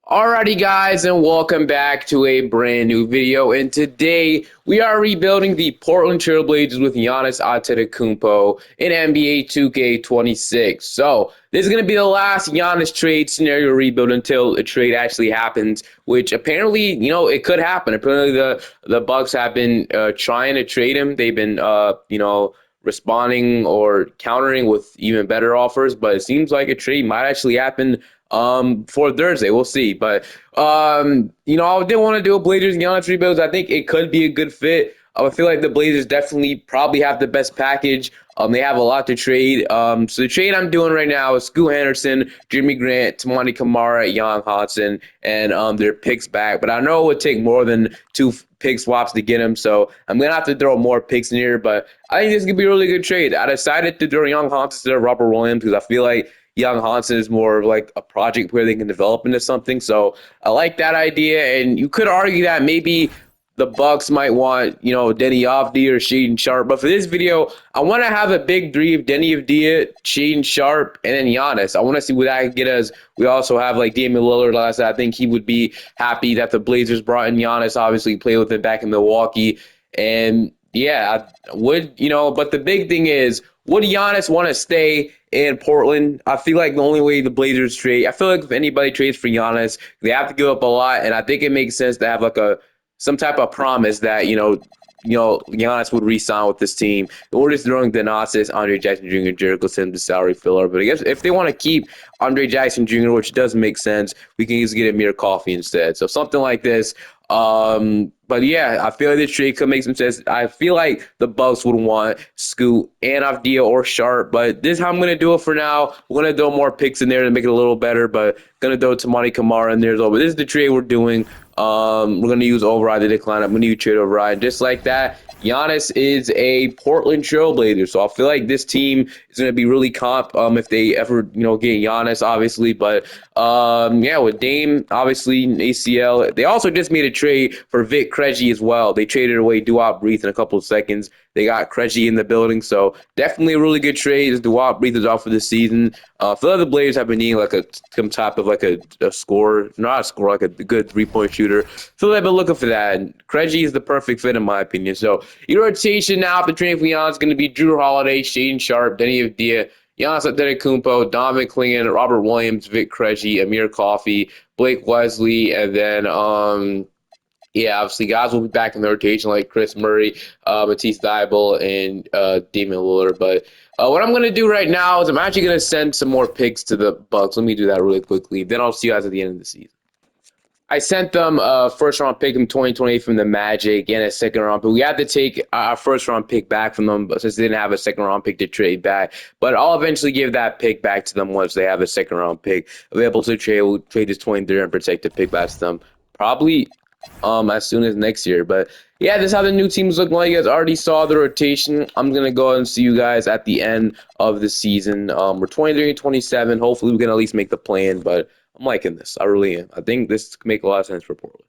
Alrighty guys, and welcome back to a brand new video, and today we are rebuilding the Portland Trailblazers with Giannis Antetokounmpo in NBA 2K26. So this is going to be the last Giannis trade scenario rebuild until a trade actually happens, which apparently, it could happen. Apparently the Bucks have been trying to trade him. They've been, responding or countering with even better offers, but it seems like a trade might actually happen for Thursday. We'll see. But I did want to do a Blazers and Giannis rebuilds. I think it could be a good fit. I feel like the Blazers definitely probably have the best package. They have a lot to trade. So the trade I'm doing right now is Scoot Henderson, Jimmy Grant, Tamani Kamara, Jan Hodson, and their picks back. But I know it would take more than two pick swaps to get him, so I'm gonna have to throw more picks in here. But I think this could be a really good trade. I decided to throw Young Hodson instead of Robert Williams because I feel like Young Hodson is more of like a project where they can develop into something. So I like that idea. And you could argue that maybe the Bucks might want, Denny Avdia or Shaedon Sharpe. But for this video, I want to have a big three of Denny Avdia, Shaedon Sharpe, and then Giannis. I want to see what that can get us. We also have like Damian Lillard last night. I think he would be happy that the Blazers brought in Giannis, obviously played with him back in Milwaukee. And yeah, I would, but the big thing is, would Giannis want to stay in Portland? I feel like the only way the Blazers trade, I feel like if anybody trades for Giannis, they have to give up a lot, and I think it makes sense to have like some type of promise that Giannis would re-sign with this team. Or just throwing Thanasis, Andre Jackson Jr., Jericho Sims, salary filler. But I guess if they want to keep Andre Jackson Jr., which does make sense, we can easily get Amir Coffey instead. So something like this. But yeah, I feel like this trade could make some sense. I feel like the Bucks would want Scoot and Avdia or Sharp, but this is how I'm gonna do it for now. We're gonna throw more picks in there to make it a little better, but gonna throw Tamani Kamara in there as well. But this is the trade we're doing. We're gonna use override to decline. I'm gonna use trade override just like that. Giannis is a Portland Trailblazer, so I feel like this team is going to be really comp if they ever get Giannis, obviously. But with Dame, obviously ACL, they also just made a trade for Vic Krejci as well. They traded away Duop Breath in a couple of seconds. They got Krejci in the building, so definitely a really good trade. Duop Breath is out for the season. I feel like the Blazers have been needing like some type of like a score, not a score, like a good 3-point shooter. So they've been looking for that. And Krejci is the perfect fit in my opinion. So your rotation now after trading for Giannis is going to be Drew Holiday, Shaedon Sharpe, Denny Avdia, Giannis Antetokounmpo, Dominic Klingan, Robert Williams, Vic Krejci, Amir Coffey, Blake Wesley, and then obviously guys will be back in the rotation like Chris Murray, Matisse Thybulle, and Damian Lillard. But what I'm going to do right now is I'm actually going to send some more picks to the Bucks. Let me do that really quickly. Then I'll see you guys at the end of the season. I sent them a first-round pick in 2020 from the Magic and a second-round pick. We had to take our first-round pick back from them since they didn't have a second-round pick to trade back. But I'll eventually give that pick back to them once they have a second-round pick available to trade. We'll trade this 23 and protect the pick back to them probably as soon as next year. But yeah, this is how the new team's looking like. You guys already saw the rotation. I'm going to go ahead and see you guys at the end of the season. We're 23 and 27. Hopefully we can at least make the plan, but I'm liking this. I really am. I think this could make a lot of sense for Portland.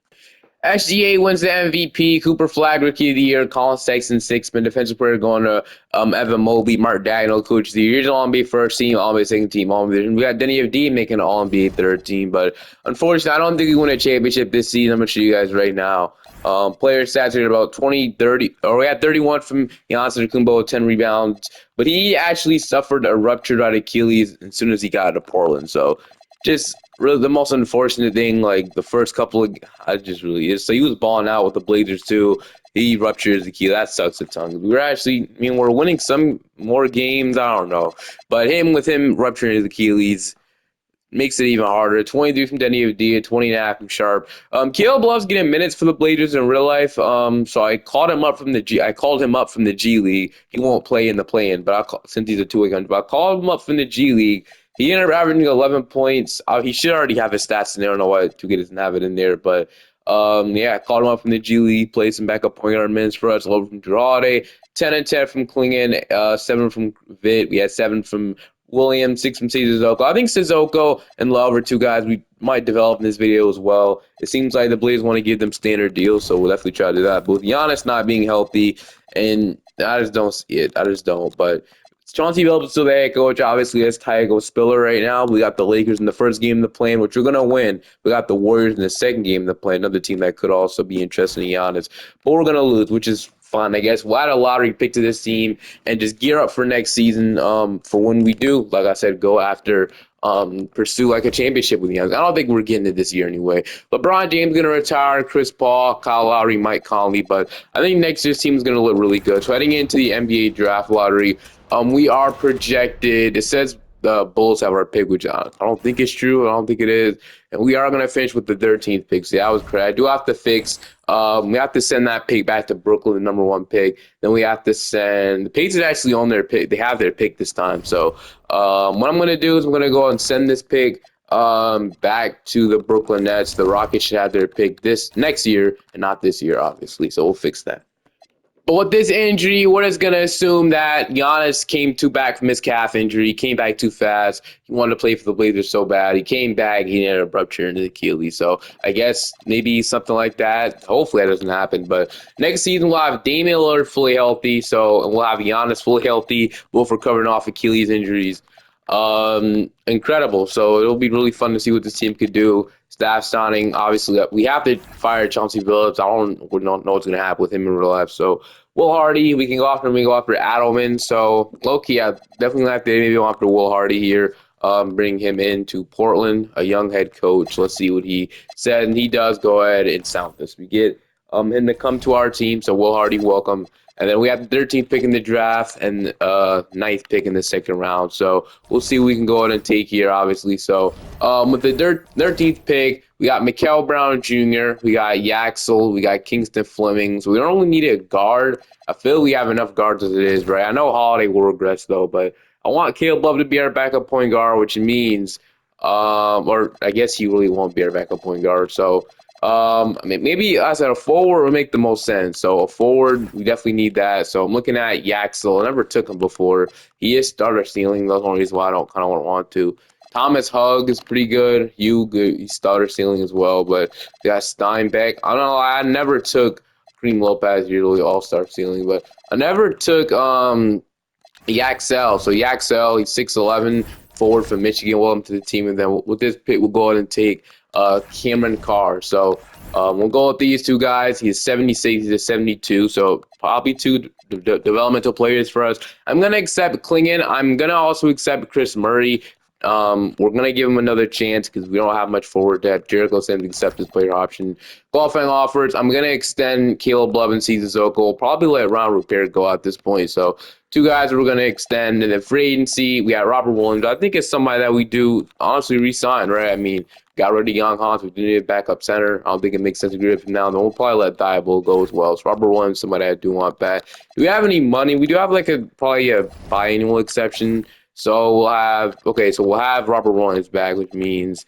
SGA wins the MVP. Cooper Flag Rookie of the Year. Colin Sexton, Sixth-man Defensive Player going to Evan Mobley. Mark Dagnall, Coach of the Year. Here's an All-NBA first team, All-NBA second team. We got Denny Avdia making an All-NBA third team. But unfortunately, I don't think we win a championship this season. I'm going to show you guys right now. Player stats are about 20, 30, or we had 31 from Giannis Antetokounmpo, 10 rebounds. But he actually suffered a ruptured right Achilles as soon as he got to Portland. So just really the most unfortunate thing, like the first couple of, so he was balling out with the Blazers too. He ruptured his Achilles. That sucks a ton. We're winning some more games. I don't know, but with him rupturing his Achilles makes it even harder. 23 from Denny Avdia, 20.5 from Sharpe. Caleb Love's getting minutes for the Blazers in real life. So I called him up from the G League. He won't play in the play-in, but since he's a two-way gun, but I called him up from the G League. He ended up averaging 11 points. He should already have his stats in there. I don't know why 2K doesn't have it in there. But, I called him up from the G League, played some backup point guard minutes for us. 11 from Girardi, 10 and 10 from Klingan, 7 from Vit. We had 7 from Williams, 6 from Sissoko. I think Sissoko and Love are two guys we might develop in this video as well. It seems like the Blazers want to give them standard deals, so we'll definitely try to do that. But with Giannis not being healthy, and I just don't see it. I just don't. But Chauncey Billups is still the head coach. Obviously, that's Tygo Spiller right now. We got the Lakers in the first game of the play, which we're going to win. We got the Warriors in the second game of the play, another team that could also be interested in Giannis. But we're going to lose, which is fun, I guess. We'll add a lottery pick to this team and just gear up for next season for when we do, like I said, go after pursue like a championship with Giannis. I don't think we're getting it this year anyway. LeBron James going to retire, Chris Paul, Kyle Lowry, Mike Conley, but I think next year's team is going to look really good. So heading into the NBA draft lottery, we are projected. It says the Bulls have our pick, which I don't think it's true. I don't think it is. And we are going to finish with the 13th pick. So that was correct. I do have to fix. We have to send that pick back to Brooklyn, the number one pick. Then we have to send the Pacers actually on their pick. They have their pick this time. So what I'm going to do is I'm going to go and send this pick back to the Brooklyn Nets. The Rockets should have their pick this next year and not this year, obviously. So we'll fix that. But with this injury, we're just going to assume that Giannis came too back from his calf injury. He came back too fast. He wanted to play for the Blazers so bad. He came back. He had a rupture in the Achilles. So I guess maybe something like that. Hopefully that doesn't happen. But next season, we'll have Damian Lillard fully healthy. So we'll have Giannis fully healthy, both recovering off Achilles injuries. Incredible. So it'll be really fun to see what this team could do. Staff signing, obviously, we have to fire Chauncey Billups. We don't know what's going to happen with him in real life. So Will Hardy, we can go after him. We can go after Adelman. So low-key, I definitely have to maybe go after Will Hardy here. Bring him into Portland, a young head coach. Let's see what he said. And he does go ahead and sound this. We get him to come to our team. So Will Hardy, welcome. And then we have the 13th pick in the draft and 9th pick in the second round. So we'll see what we can go ahead and take here, obviously. So with the 13th pick, we got Mikal Brown Jr., we got Yaxel, we got Kingston Fleming. So we don't really need a guard. I feel we have enough guards as it is, right? I know Holiday will regress, though, but I want Caleb Love to be our backup point guard, which means, or I guess he really won't be our backup point guard. So I mean, maybe us at a forward would make the most sense. So a forward, we definitely need that. So I'm looking at Yaxel. I never took him before. He is starter ceiling. That's one reason why I don't kind of want to. Thomas Hug is pretty good. Good. He's starter ceiling as well. But we got Steinbeck. I don't know. I never took Cream Lopez, usually all-star ceiling. But I never took Yaxel. So Yaxel, he's 6'11", forward from Michigan. Welcome to the team. And then with this pick, we'll go ahead and take Cameron Carr. So we'll go with these two guys. He's 76, he's a 72. So probably two developmental players for us. I'm going to accept Klingon. I'm going to also accept Chris Murray. We're going to give him another chance because we don't have much forward depth. Jericho said to accept his player option. Qualifying offers, I'm going to extend Caleb Love and Cesar Zoko. We'll probably let Ron Rupert go at this point. So two guys we're going to extend. And then free agency, we got Robert Williams. I think it's somebody that we do honestly re-sign, right? I mean, got rid of Young Hans. We do need a backup center. I don't think it makes sense to agree with him now. Then we'll probably let Thibault go as well. So Robert Williams, somebody I do want back. Do we have any money? We do have like probably a biannual exception. So we'll have Robert Williams back, which means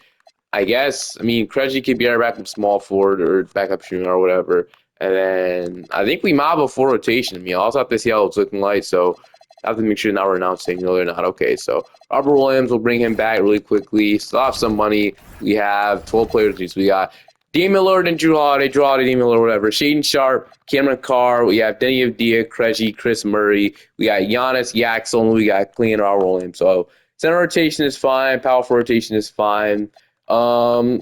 Krejci could be our backup small forward or backup shooter or whatever. And then I think we might have a full rotation. I also have to see how it's looking like. So I have to make sure now we're announcing no, they're not. Okay, so Robert Williams will bring him back really quickly. Still have some money. We have 12 players. So we got Damian Lillard and Drew Holiday, Damian Lillard, whatever. Shaedon Sharpe, Cameron Carr. We have Denny Avdia, Krejci, Chris Murray. We got Giannis, Yaxel, and we got Clean Robert Williams. So center rotation is fine. Powerful rotation is fine.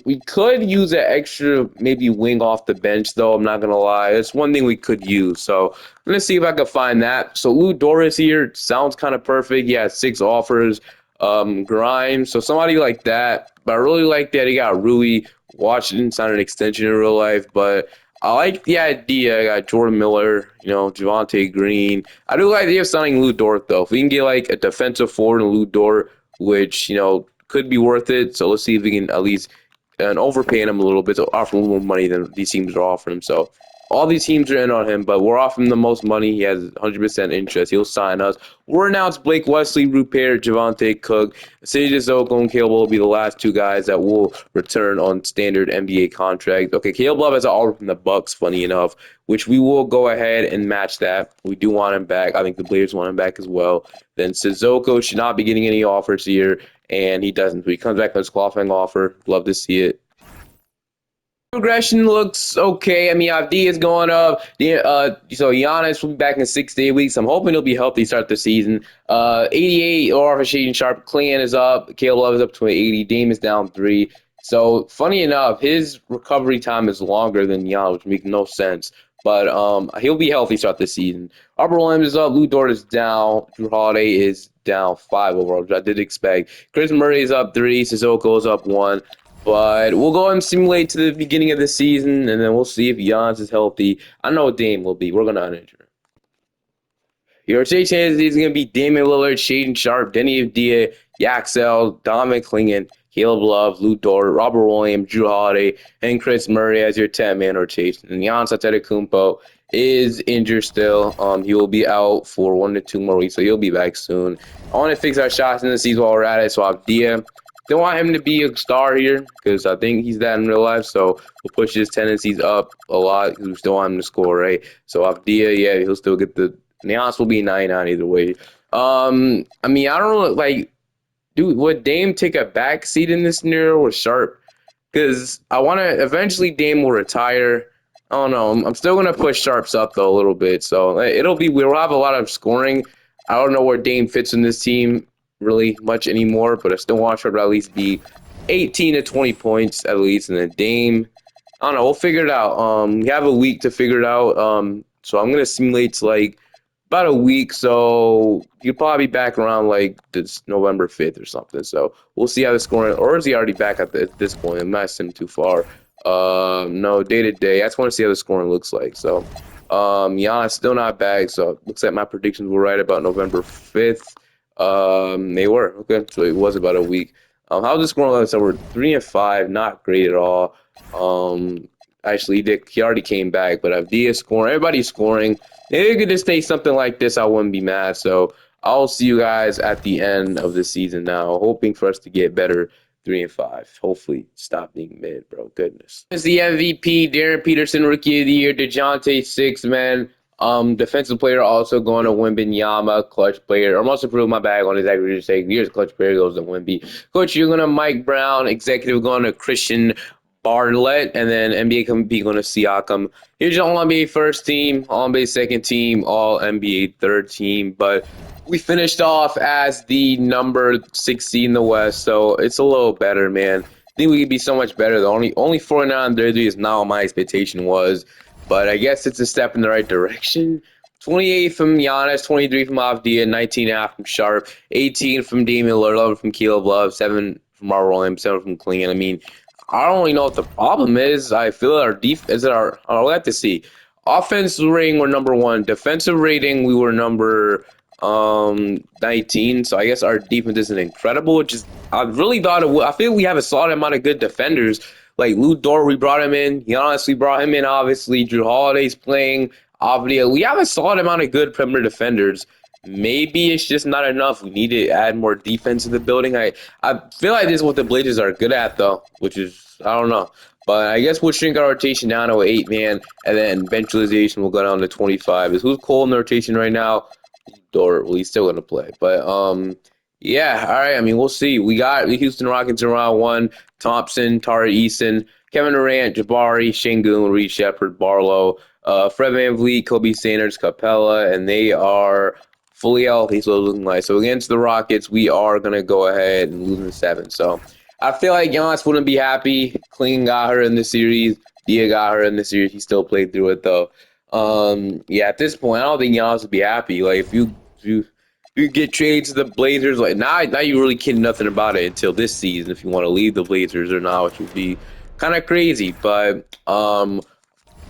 We could use an extra maybe wing off the bench, though. I'm not going to lie. It's one thing we could use. So I'm going to see if I can find that. So Lou Doris here sounds kind of perfect. He has 6 offers. Grimes. So somebody like that. But I really like that he got Rui. Washington signed an extension in real life, but I like the idea. I got Jordan Miller, Javonte Green. I do like the idea of signing Lou Dort, though. If we can get like a defensive forward in Lou Dort, which, could be worth it. So let's see if we can at least overpaying him a little bit to offer a little more money than these teams are offering him. So all these teams are in on him, but we're offering him the most money. He has 100% interest. He'll sign us. We're announced Blake Wesley, Rupert, Javante Cook, Cesar Zoko, and Caleb will be the last 2 guys that will return on standard NBA contract. Okay, Caleb Love has an offer from the Bucks, funny enough, which we will go ahead and match that. We do want him back. I think the Blazers want him back as well. Then Sissoko should not be getting any offers here, and he doesn't. So he comes back on his qualifying offer. Love to see it. Progression looks okay. I mean, Avdi is going up. So Giannis will be back in 6 to 8 weeks. I'm hoping he'll be healthy to start the season. 88 or for Shaden Sharp. Clan is up. Caleb Love is up to an 80. Dame is down 3. So funny enough, his recovery time is longer than Giannis, which makes no sense. But he'll be healthy to start the season. Robert Williams is up. Lou Dort is down. Drew Holiday is down 5 overall, which I did expect. Chris Murray is up 3. Sissoko is up 1. But we'll go and simulate to the beginning of the season, and then we'll see if Giannis is healthy. I know Dame will be. We're going to uninjure him. Your rotation is going to be Damian Lillard, Shaden Sharp, Denny Avdia, Yaxel, Dominic Clingan, Caleb Love, Lou Dort, Robert Williams, Drew Holiday, and Chris Murray as your 10-man rotation. And Giannis Antetokounmpo is injured still. He will be out for 1 to 2 more weeks, so he'll be back soon. I want to fix our shots in the season while we're at it. So Avdia, don't want him to be a star here because I think he's that in real life. So we'll push his tendencies up a lot because we still want him to score, right? So Avdia, yeah, he'll still get the Giannis will be 99 either way. I mean, I don't know, like, dude, would Dame take a back seat in this scenario or Sharp? Because I want to eventually Dame will retire. I don't know. I'm still gonna push Sharps up though a little bit, so it'll be we'll have a lot of scoring. I don't know where Dame fits in this team really much anymore, but I still want Sharp to at least be 18 to 20 points at least, and then Dame. I don't know. We'll figure it out. We have a week to figure it out. So I'm gonna simulate like about a week, so he'll probably be back around like this November 5th or something. So we'll see how the scoring, or is he already back at this point? I'm not seeing too far. No, day to day. I just want to see how the scoring looks like. So, Giannis still not back. So it looks like my predictions were right about November 5th. They were okay. So it was about a week. How's the scoring? So we're 3-5, not great at all. Actually, he already came back, but Avdia scoring. Everybody's scoring. If it could just stay something like this, I wouldn't be mad. So I'll see you guys at the end of the season now, hoping for us to get better 3-5. Hopefully, stop being mid, bro. Goodness. It's the MVP, Darren Peterson, Rookie of the Year, DeJounte Six, man. Defensive player also going to Wembanyama, clutch player. I'm also proving my bag on his aggregate sake. Here's clutch player goes to Wemby. Coach, you're going to Mike Brown, executive going to Christian Bartlett, and then NBA MVP going to Siakam. Here's your All NBA first team, All NBA second team, All NBA third team. But we finished off as the number 6 seed in the West, so it's a little better, man. I think we could be so much better. The only 49 30 is not what my expectation was, but I guess it's a step in the right direction. 28 from Giannis, 23 from Avdia, 19.5 from Sharp, 18 from Damian Lillard, 11 from Caleb Love, 7 from Robert Williams, 7 from Clingan. I mean, I don't really know what the problem is. I feel our defense, I'll have to see. Offensive rating, we're number 1. Defensive rating, we were number 19. So I guess our defense isn't incredible, which is, I really thought it would. I feel we have a solid amount of good defenders. Like Lou Dort, we brought him in. Giannis, we brought him in, obviously. Drew Holiday's playing. Obviously, we have a solid amount of good perimeter defenders. Maybe it's just not enough. We need to add more defense to the building. I feel like this is what the Blazers are good at, though, which is, I don't know. But I guess we'll shrink our rotation down to an 8-man, and then benchalization will go down to 25. Is who's Cole in the rotation right now? Dort. Well, he's still going to play. But, yeah, all right. I mean, we'll see. We got the Houston Rockets in round 1. Thompson, Tari Eason, Kevin Durant, Jabari, Şengün, Reed Shepard, Barlow, Fred VanVleet, Kobe Sanders, Capella, and they are fully healthy, so it's looking like. So against the Rockets, we are going to go ahead and lose in 7. So I feel like Giannis wouldn't be happy. Clean got her in the series. Dia got her in the series. He still played through it, though. Yeah, at this point, I don't think Giannis would be happy. Like, if you get traded to the Blazers, like, now you really can't nothing about it until this season if you want to leave the Blazers or not, which would be kind of crazy. But,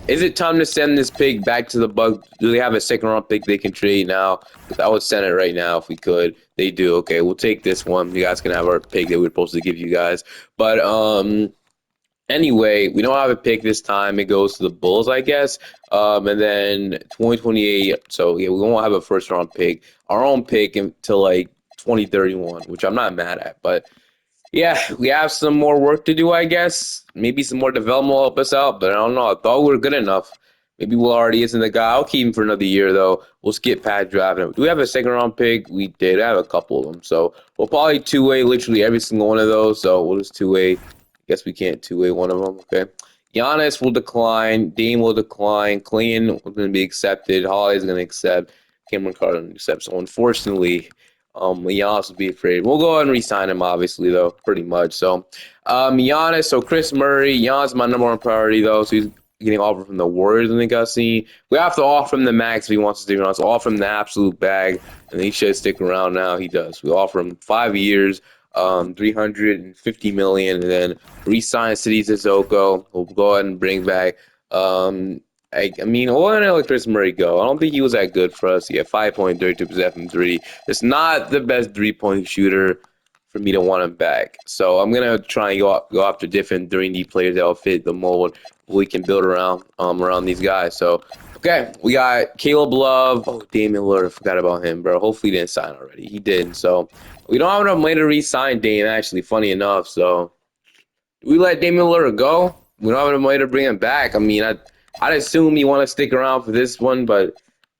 is it time to send this pick back to the Bucks? Do they have a second-round pick they can trade now? I would send it right now if we could. They do. Okay, we'll take this one. You guys can have our pick that we're supposed to give you guys. But anyway, we don't have a pick this time. It goes to the Bulls, I guess. And then 2028. So yeah, we won't have a first-round pick. Our own pick until like 2031, which I'm not mad at. But yeah, we have some more work to do, I guess. Maybe some more development will help us out, but I don't know. I thought we were good enough. Maybe Will already isn't the guy. I'll keep him for another year, though. We'll skip pad drafting. Do we have a second-round pick? We did. I have a couple of them. So we'll probably two-way literally every single one of those. So we'll just two-way. Guess we can't two-way one of them, okay? Giannis will decline. Dame will decline. Clean is going to be accepted. Holiday's going to accept. Cameron Carter accepts. So unfortunately, Giannis will be afraid. We'll go ahead and re-sign him, obviously, though, pretty much. So, Giannis. So Chris Murray. Giannis is my number one priority, though. So he's getting offered from the Warriors. I think I've seen. We have to offer him the max if he wants to stick around. So offer him the absolute bag, and he should stick around now. He does. We offer him 5 years. 350 million, and then re-sign City Sissoko. We'll go ahead and bring back. I mean, we'll let Chris Murray go. I don't think he was that good for us. He had 5.32% from three. It's not the best 3-point shooter for me to want him back. So I'm gonna try and go after different 3D players that will fit the mold we can build around these guys. So okay, we got Caleb Love. Oh, Damian Lillard, I forgot about him, bro. Hopefully he didn't sign already. He didn't. So we don't have enough money to re-sign Dame, actually, funny enough. So we let Damian Lillard go. We don't have enough money to bring him back. I mean, I'd assume he want to stick around for this one, but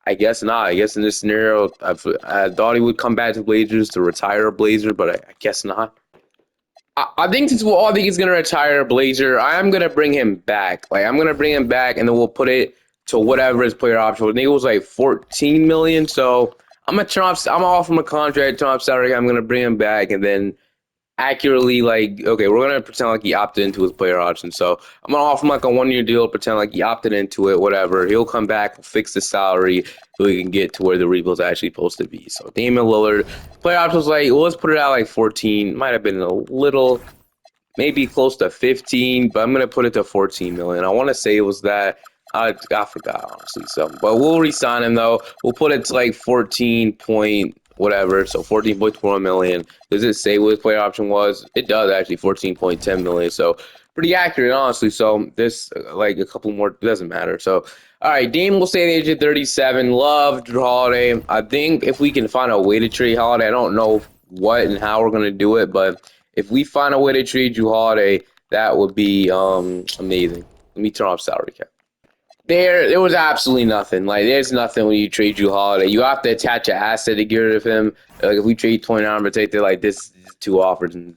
I guess not. I guess in this scenario, I thought he would come back to Blazers to retire a Blazer, but I guess not. I think since we'll all think he's gonna retire a Blazer, I am gonna bring him back. Like I'm gonna bring him back, and then we'll put it to whatever his player option was. I think it was like 14 million. So I'm gonna offer him a contract. Tom salary. I'm gonna bring him back, and then accurately, like, okay, we're gonna pretend like he opted into his player option. So I'm gonna offer him like a 1-year deal, pretend like he opted into it, whatever. He'll come back, we'll fix the salary so we can get to where the rebuild's actually supposed to be. So Damian Lillard, player option was like, well, let's put it out like 14. Might have been a little, maybe close to 15, but I'm gonna put it to 14 million. I want to say it was that. I forgot honestly. So, but we'll re-sign him though. We'll put it to like 14 point whatever. So 14.4 million. Does it say what his player option was? It does actually. 14.10 million. So pretty accurate honestly. So this like a couple more. It doesn't matter. So all right, Dame will stay at the age of 37. Love Drew Holiday. I think if we can find a way to trade Holiday, I don't know what and how we're gonna do it, but if we find a way to trade Drew Holiday, that would be amazing. Let me turn off salary cap. There was absolutely nothing. Like, there's nothing when you trade Drew Holiday. You have to attach an asset to get rid of him. Like, if we trade 29 Vertate, they're like, this is two offers, and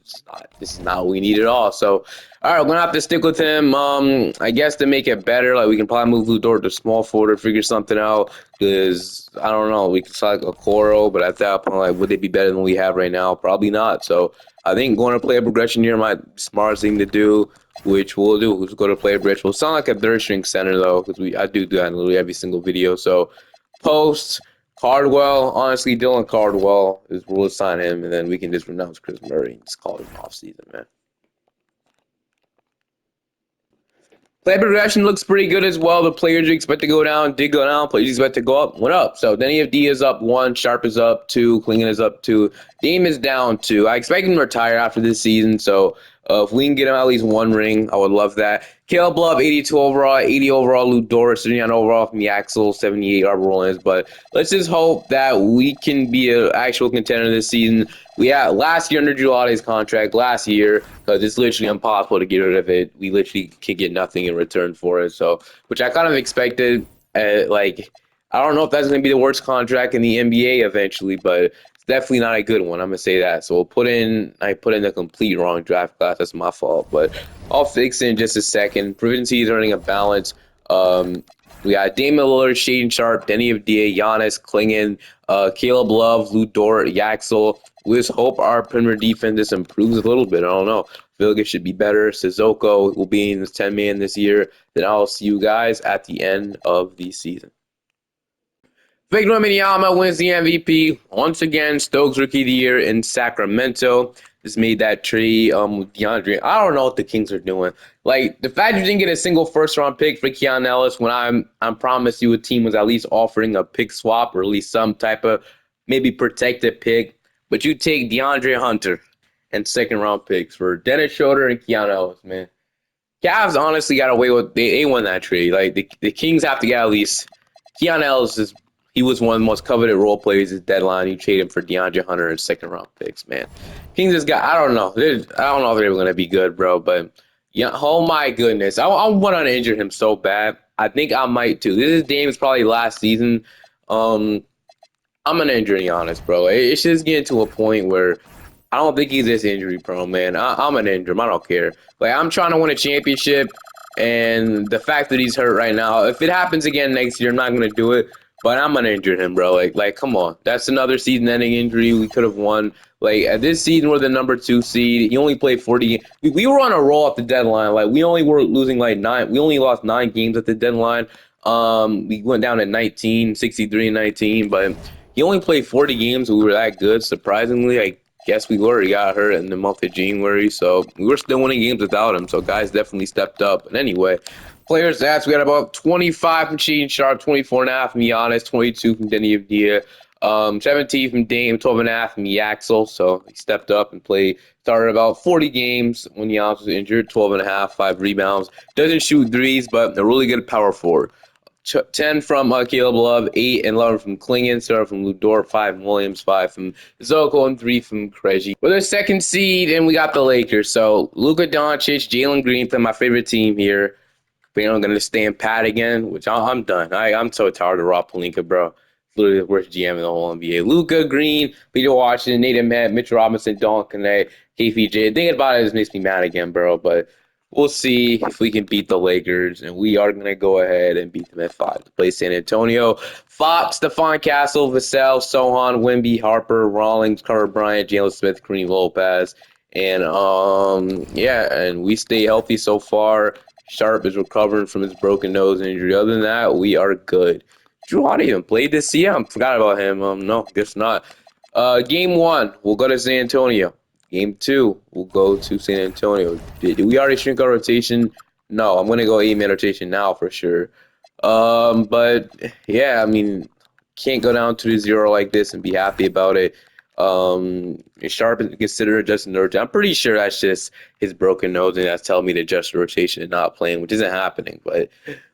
this is not what we need at all. So, all right, we're going to have to stick with him. I guess to make it better, like, we can probably move Lou Dort to small forward, figure something out, because, I don't know, we could select a Coro, but at that point, like, would they be better than we have right now? Probably not. So, I think going to play a progression here might be the smartest thing to do, which we'll do. We'll go to player bridge. We'll sound like a third string center though, because I do that in literally every single video. So post Cardwell, honestly, Dylan Cardwell is we'll sign him, and then we can just renounce Chris Murray and just call it an off season, man. Play progression looks pretty good as well. The players you expect to go down did go down. Players you expect to go up went up. So Denny of D is up 1, Sharp is up 2, Klingon is up 2, Dame is down 2. I expect him to retire after this season. So if we can get him at least 1 ring, I would love that. Caleb Love 82 overall, 80 overall. Lou Dort 79 overall from the Axel, 78 Arbor Rollins. But let's just hope that we can be an actual contender this season. We had last year under Drew Holiday's contract last year, because it's literally impossible to get rid of it. We literally can get nothing in return for it. So, which I kind of expected. Like, I don't know if that's going to be the worst contract in the NBA eventually, but it's definitely not a good one. I'm gonna say that. So I put in the complete wrong draft class. That's my fault, but I'll fix it in just a second. Proficiency is running a balance. We got Damian Lillard, Shaden Sharp, Denny of Da, Giannis, Klingon, Caleb Love, Lou Dort, Yaxel. We just hope our perimeter defense just improves a little bit. I don't know. I feel like it should be better. Sissoko will be in this 10-man this year. Then I'll see you guys at the end of the season. Victor Wembanyama wins the MVP. Once again, Stokes Rookie of the Year in Sacramento. Just made that trade with DeAndre. I don't know what the Kings are doing. Like, the fact you didn't get a single first-round pick for Keon Ellis when I'm promised you a team was at least offering a pick swap or at least some type of maybe protected pick. But you take DeAndre Hunter and second-round picks for Dennis Schroeder and Keon Ellis, man. Cavs honestly got away with they won that trade. Like the Kings have to get at least Keon Ellis he was one of the most coveted role players at deadline. You trade him for DeAndre Hunter and second round picks, man. Kings just got I don't know. I don't know if they're gonna be good, bro. But yeah, oh my goodness. I want to injure him so bad. I think I might too. This is Dame's probably last season. I'm gonna injure Giannis, bro. It's just getting to a point where I don't think he's this injury prone, man. I'm an injury him. I don't care. Like, I'm trying to win a championship. And the fact that he's hurt right now, if it happens again next year, I'm not gonna do it. But I'm gonna injure him, bro. Like, come on. That's another season-ending injury. We could have won. Like, at this season, we're the number 2 seed. He only played 40 games. We were on a roll at the deadline. Like, we only were losing like 9. We only lost 9 games at the deadline. We went down at 19, 63 and 19. But he only played 40 games. And we were that good. Surprisingly, I guess we were. He got hurt in the month of January. So we were still winning games without him. So guys definitely stepped up. But anyway. Player stats, we got about 25 from Sheedon Sharp, 24.5 from Giannis, 22 from Denny Avdia, 17 from Dame, 12.5 from Yaxel. So he stepped up and started about 40 games when Giannis was injured, 12.5, 5 rebounds. Doesn't shoot threes, but a really good power forward. 10 from Caleb Love, 8 and 11 from Klingon, 7 from Ludor, 5 from Williams, 5 from Zoko, and 3 from Krejci. We're the second seed, and we got the Lakers. So Luka Doncic, Jalen Green, my favorite team here. But I'm gonna stand pat again, which I'm done. I'm so tired of Rob Pelinka, bro. Literally the worst GM in the whole NBA. Luka Green, Peter Washington, Nathan Matt, Mitch Robinson, Don Kane, KPJ. Thinking about it just makes me mad again, bro. But we'll see if we can beat the Lakers, and we are gonna go ahead and beat them at 5 to play San Antonio. Fox, Stephon Castle, Vassell, Sohan, Wemby, Harper, Rawlings, Carter Bryant, Jalen Smith, Kareem Lopez, and yeah, and we stay healthy so far. Sharp is recovering from his broken nose injury. Other than that, we are good. Drew Holiday even played this year? I forgot about him. No, guess not. Game 1, we'll go to San Antonio. Game 2, we'll go to San Antonio. Did we already shrink our rotation? No, I'm gonna go 8-man rotation now for sure. But yeah, I mean, can't go down 2-0 like this and be happy about it. Sharp is considered adjusting the rotation. I'm pretty sure that's just his broken nose and that's telling me to adjust the rotation and not playing, which isn't happening. But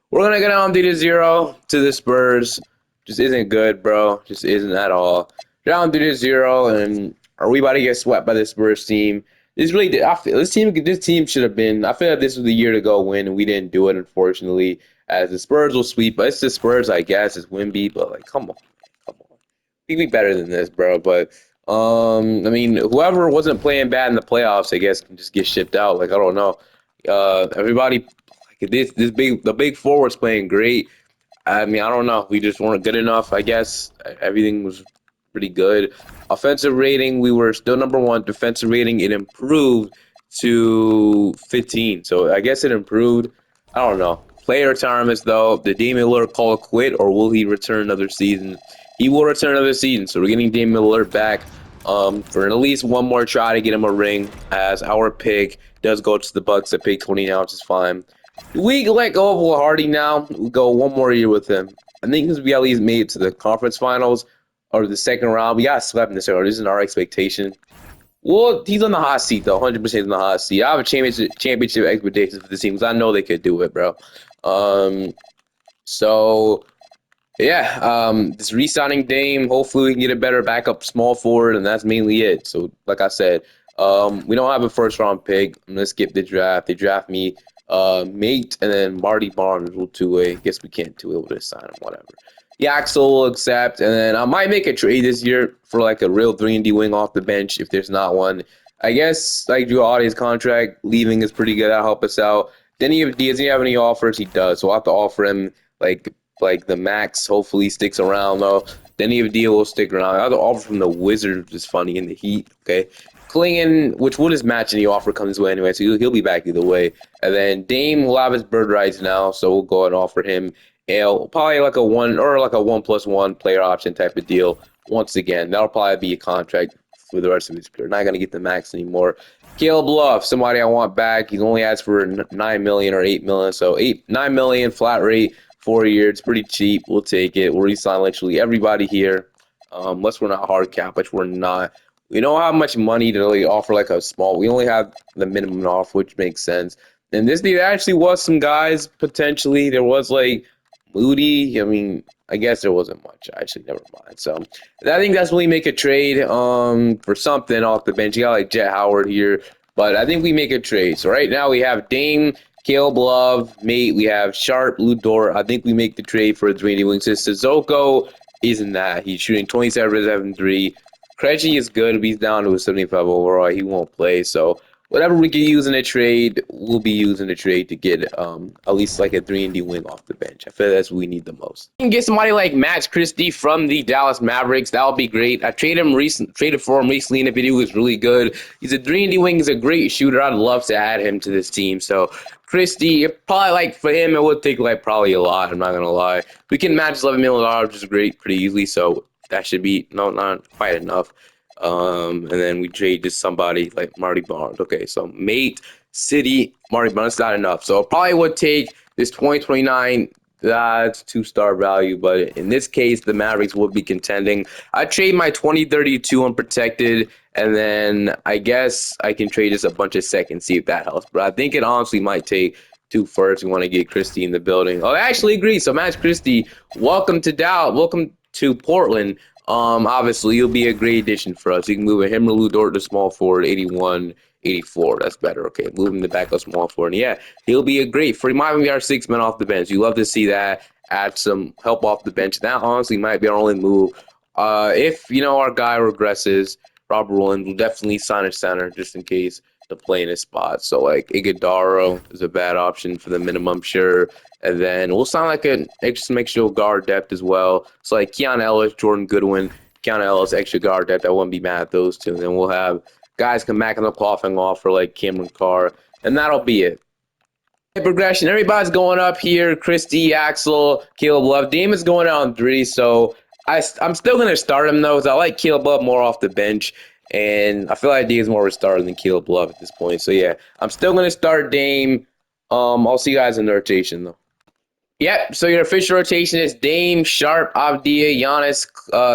we're gonna go down 2-0 to the Spurs. Just isn't good, bro. Just isn't at all. Down 2-0, and are we about to get swept by the Spurs team? This really, I feel this team should have been. I feel like this was the year to go win, and we didn't do it, unfortunately. As the Spurs will sweep, but it's the Spurs, I guess. It's Wemby, but like, come on, come on. We can be better than this, bro. But I mean, whoever wasn't playing bad in the playoffs, I guess, can just get shipped out. Like, I don't know. Everybody, like the big four was playing great. I mean, I don't know. We just weren't good enough, I guess. Everything was pretty good. Offensive rating, we were still number 1. Defensive rating, it improved to 15. So I guess it improved. I don't know. Player retirements, though. Did Damian Lillard call it quit, or will he return another season? He will return another season. So we're getting Damian Lillard back for at least one more try to get him a ring, as our pick does go to the Bucks at pick 20 now, which is fine. We let go of Will Hardy now. We go one more year with him. I think because we at least made it to the conference finals or the second round. We got swept in this round. This isn't our expectation. Well, he's on the hot seat, though. 100% on the hot seat. I have a championship expectations for the team because I know they could do it, bro. So, yeah, this re-signing Dame, hopefully we can get a better backup small forward, and that's mainly it. So, like I said, we don't have a first-round pick. I'm going to skip the draft. They draft me, Mate, and then Marty Barnes will two-way. Guess we can't two-way. We'll just sign him, whatever. Yaxel will accept, and then I might make a trade this year for like a real 3-and-D wing off the bench if there's not one. I guess like Drew Holiday's contract leaving is pretty good. That'll help us out. Then does he have any offers? He does. So I'll have to offer him like the max. Hopefully he sticks around though. Then he have a deal will stick around. I have to offer from the Wizards, which is funny, in the Heat. Okay. Klingon, which will just match any offer comes his way anyway, so he'll be back either way. And then Dame will have his bird rights now, so we'll go and offer him probably like a 1+1 player option type of deal. Once again, that'll probably be a contract for the rest of his career. Not gonna get the max anymore. Caleb Love, somebody I want back. He only asked for $9 million or $8 million, so $9 million flat rate, 4 years. It's pretty cheap. We'll take it. We'll re-sign literally everybody here, unless we're not hard cap, which we're not. We don't have much money to really offer like a small. We only have the minimum offer, which makes sense. And this there actually was some guys potentially. There was like Moody. I mean, I guess there wasn't much. Actually, never mind. So I think that's when we make a trade for something off the bench. You got like Jet Howard here, but I think we make a trade. So right now we have Dame, Caleb Love, Mate. We have Sharp, Ludor. I think we make the trade for the 3-and-D wing. Sissoko isn't that. He's shooting 27 from 3. Krejci is good, but he's down to a 75 overall. He won't play, so whatever we can use in a trade, we'll be using the trade to get at least like a 3-and-D wing off the bench. I feel that's what we need the most. You can get somebody like Max Christie from the Dallas Mavericks. That would be great. I traded for him recently in a video. He was really good. He's a 3-and-D wing. He's a great shooter. I'd love to add him to this team. So Christie, probably like for him, it would take like probably a lot. I'm not gonna lie. We can match $11 million, which is great, pretty easily. So that should be not quite enough. And then we trade to somebody like Marty Barnes. Okay, so Mate City Marty Barnes, not enough. So it probably would take this 2029. That's 2-star value, but in this case, the Mavericks would be contending. I trade my 2032 unprotected, and then I guess I can trade just a bunch of seconds, see if that helps. But I think it honestly might take 2 firsts. We want to get Christie in the building. Oh, I actually agree. So Max Christie, welcome to Dallas. Welcome to Portland. Obviously, you'll be a great addition for us. You can move him or Lou Dort to small forward, 81, 84. That's better. Okay, move him to back up small forward. And yeah, he'll be a great for might be our 6 men off the bench. You love to see that. Add some help off the bench. That honestly might be our only move. If our guy regresses, Robert Williams will definitely sign a center just in case to play in his spot. So like Iguodala is a bad option for the minimum, sure. And then we'll sign like an extra extra guard depth as well. So like Keon Ellis, Jordan Goodwin, Keon Ellis, extra guard depth. I wouldn't be mad at those two. And then we'll have guys come back in the coughing off for like Cameron Carr, and that'll be it. Progression. Everybody's going up here. Christie, Axel, Caleb Love. Dame is going out on 3, so I'm still going to start him, though, because I like Caleb Love more off the bench, and I feel like Dame's more of a starter than Caleb Love at this point. So, yeah, I'm still going to start Dame. I'll see you guys in the rotation, though. Yep, so your official rotation is Dame, Sharp, Avdia, Giannis,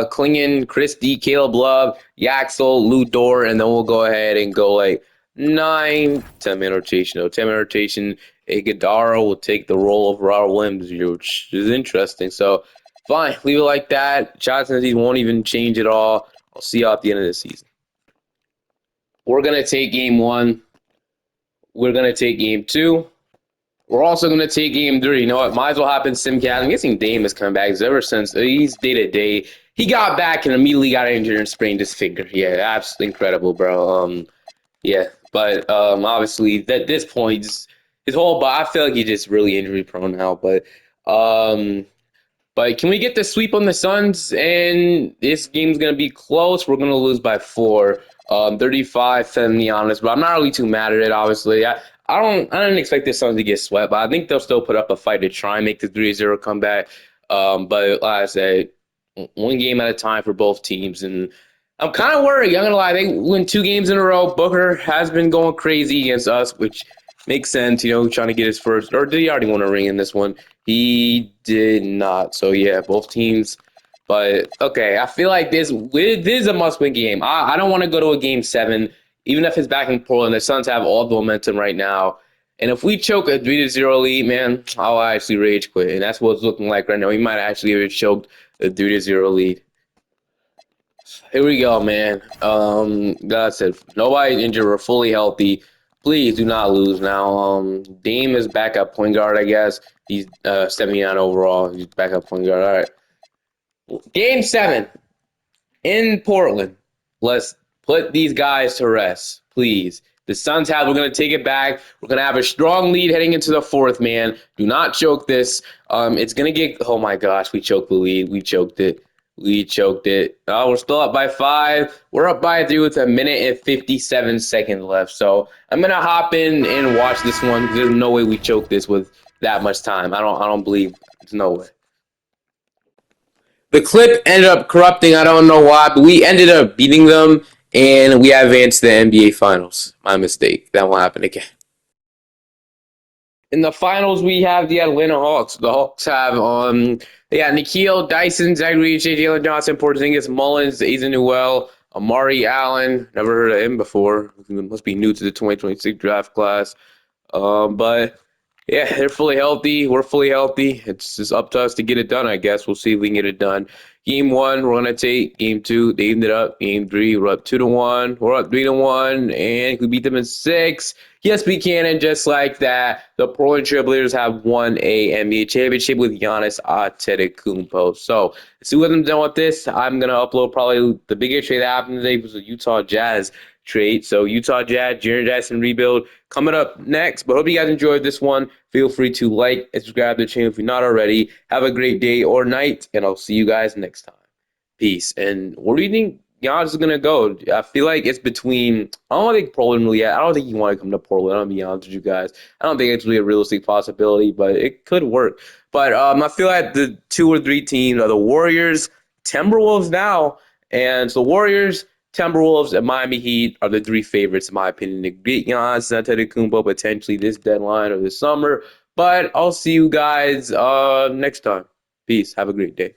Klingon, Christie, Caleb Love, Yaxel, Lou Dort, and then we'll go ahead and go like 10-man rotation. 10-man rotation. Iguodala will take the role of Robert Williams, which is interesting. So, fine, leave it like that. Shots and these won't even change at all. I'll see you at the end of the season. We're going to take game 1. We're going to take game 2. We're also going to take game 3. You know what? Might as well happen Simcat. I'm guessing Dame has come back. Ever since he's day-to-day. He got back and immediately got injured and sprained his finger. Yeah, absolutely incredible, bro. Yeah, but obviously at this point, his whole body, I feel like he's just really injury-prone now. But can we get the sweep on the Suns? And this game's going to be close. We're going to lose by 4. 35-70 honest, but I'm not really too mad at it, obviously. I didn't expect the Suns to get swept, but I think they'll still put up a fight to try and make the 3-0 comeback. But like I said, one game at a time for both teams. And I'm kind of worried. I'm going to lie. They win 2 games in a row. Booker has been going crazy against us, which makes sense, trying to get his first. Or did he already win a ring in this one? He did not. So, yeah, both teams. But, okay, I feel like this is a must-win game. I don't want to go to a game 7, even if it's back in Portland. The Suns have all the momentum right now. And if we choke a 3-0 lead, man, I'll actually rage quit. And that's what it's looking like right now. We might actually have choked a 3-0 lead. Here we go, man. God said, nobody injured. We're fully healthy. Please do not lose now. Dame is backup point guard, I guess. He's 79 overall. He's backup point guard. All right. Game 7 in Portland. Let's put these guys to rest, please. The Suns we're going to take it back. We're going to have a strong lead heading into the 4th, man. Do not choke this. It's going to get, oh my gosh, we choked the lead. We choked it. Oh, we're still up by 5. We're up by 3 with 1 minute and 57 seconds left. So I'm going to hop in and watch this one. There's no way we choke this with that much time. I don't believe. There's no way. The clip ended up corrupting. I don't know why, but we ended up beating them, and we advanced to the NBA Finals. My mistake. That won't happen again. In the finals, we have the Atlanta Hawks. The Hawks have Nikhil, Dyson, Zachary, Jalen Johnson, Porzingis, Mullins, Aizen Newell, Amari Allen. Never heard of him before. He must be new to the 2026 draft class. But yeah, they're fully healthy. We're fully healthy. It's just up to us to get it done, I guess. We'll see if we can get it done. Game 1, we're going to take. Game 2, they ended up. Game 3, we're up 2-1. We're up 3-1, and we beat them in 6. Yes, we can, and just like that, the Portland Trailblazers have won a NBA championship with Giannis Antetokounmpo. So, as soon as I'm done with this, I'm going to upload probably the biggest trade that happened today was the Utah Jazz trade. So Utah Jazz, Jaren Jackson rebuild coming up next. But hope you guys enjoyed this one. Feel free to like and subscribe to the channel if you're not already. Have a great day or night, and I'll see you guys next time. Peace. And where do you think Giannis is gonna go? I feel like it's between. I don't think Portland really. I don't think you want to come to Portland. I'll be honest with you guys. I don't think it's really a realistic possibility, but it could work. But I feel like the 2 or 3 teams are the Warriors, Timberwolves now, and so Warriors, Timberwolves, and Miami Heat are the 3 favorites in my opinion to beat Giannis Antetokounmpo potentially this deadline or this summer. But I'll see you guys next time. Peace. Have a great day.